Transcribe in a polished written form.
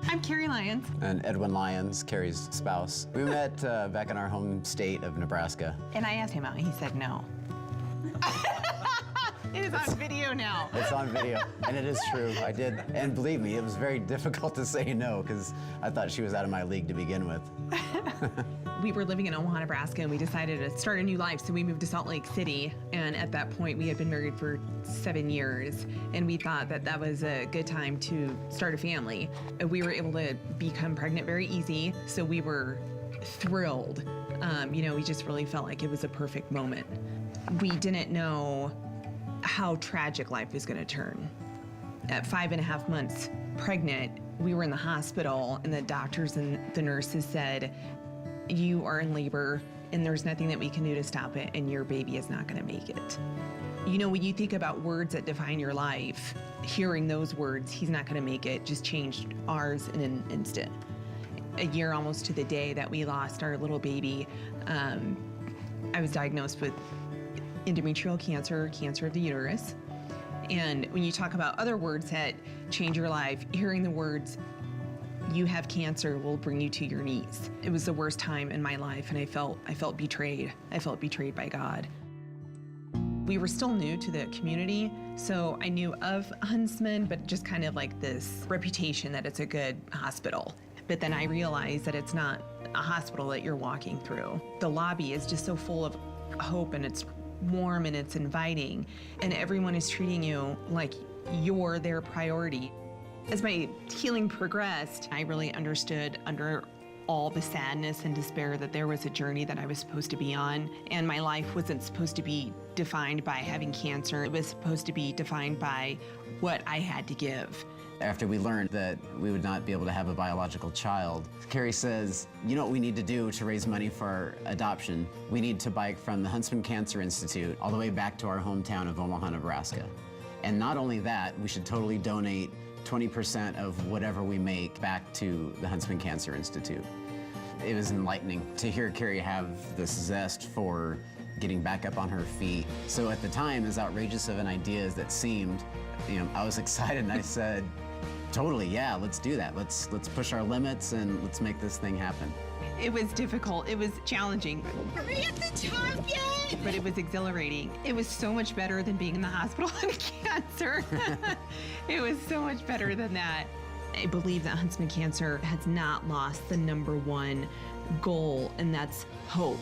I'm Carri Lyons. And Edwin Lyons, Carri's spouse. We met back in our home state of Nebraska. And I asked him out, and he said no. It is on video now. It's on video, and it is true. I did, and believe me, it was very difficult to say no because I thought she was out of my league to begin with. We were living in Omaha, Nebraska, and we decided to start a new life, so we moved to Salt Lake City. And at that point, we had been married for 7 years, and we thought that that was a good time to start a family. We were able to become pregnant very easy, so we were thrilled. We just really felt like it was a perfect moment. We didn't know how tragic life was going to turn. At 5.5 months pregnant, we were in the hospital, and the doctors and the nurses said, "You are in labor, and there's nothing that we can do to stop it, and your baby is not going to make it." When you think about words that define your life, hearing those words, "he's not going to make it," just changed ours in an instant. A year almost to the day that we lost our little baby, I was diagnosed with endometrial cancer, cancer of the uterus. And when you talk about other words that change your life, hearing the words, "You have cancer," will bring you to your knees. It was the worst time in my life, and I felt betrayed. I felt betrayed by God. We were still new to the community, so I knew of Huntsman, but just kind of like this reputation that it's a good hospital. But then I realized that it's not a hospital that you're walking through. The lobby is just so full of hope, and it's warm and it's inviting, and everyone is treating you like you're their priority. As my healing progressed, I really understood under all the sadness and despair that there was a journey that I was supposed to be on, and my life wasn't supposed to be defined by having cancer. It was supposed to be defined by what I had to give. After we learned that we would not be able to have a biological child, Carri says, "You know what we need to do to raise money for our adoption? We need to bike from the Huntsman Cancer Institute all the way back to our hometown of Omaha, Nebraska. And not only that, we should totally donate 20% of whatever we make back to the Huntsman Cancer Institute." It was enlightening to hear Carri have this zest for getting back up on her feet. So at the time, as outrageous of an idea as that seemed, I was excited, and I said, "Totally, yeah, let's do that. Let's push our limits and let's make this thing happen." It was difficult. It was challenging. Are we at the top yet? But it was exhilarating. It was so much better than being in the hospital with cancer. It was so much better than that. I believe that Huntsman Cancer has not lost the #1 goal, and that's hope.